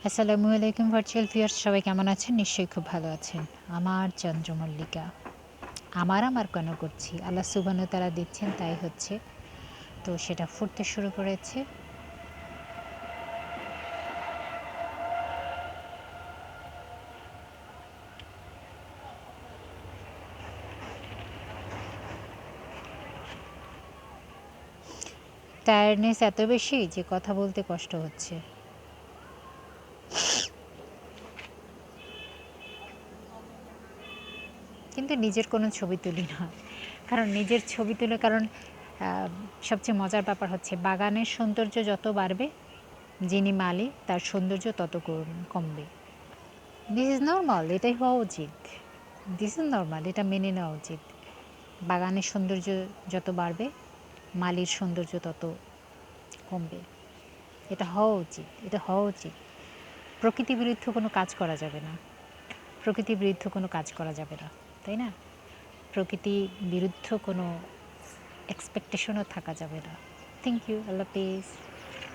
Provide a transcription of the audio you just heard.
আসসালামু আলাইকুম virtual viewers, সবাই কেমন আছেন? নিশ্চয়ই খুব ভালো আছেন। আমার চন্দ্রমল্লিকা, আমার কেন করছি? আল্লাহ সুবহানাহু ওয়া তাআলা দিচ্ছেন, তাই হচ্ছে। তো সেটা ফুটতে শুরু করেছে। টায়ার্ডনেস এত বেশি যে কথা বলতে কষ্ট হচ্ছে। কিন্তু নিজের কোনো ছবি তুলি না। কারণ নিজের ছবি তুলে কারণ আ সবচেয়ে মজার ব্যাপার হচ্ছে বাগানের সৌন্দর্য যত বাড়বে, যিনি মালিক তার সৌন্দর্য তত কমবে। দিস ইজ নরমাল, এটাই হওয়া উচিত। দিস ইজ নরমাল, এটা মেনে নেওয়া উচিত। বাগানের সৌন্দর্য যত বাড়বে, মালির সৌন্দর্য তত কমবে। এটা হওয়া উচিত, এটা হওয়া উচিত। প্রকৃতি বিরুদ্ধ কোনো কাজ করা যাবে না। প্রকৃতির বিরুদ্ধ কোনো কাজ করা যাবে না, তাই না? প্রকৃতি বিরুদ্ধ কোনো এক্সপেকটেশনও থাকা যাবে না। Thank you. আল্লাহ হাফেজ।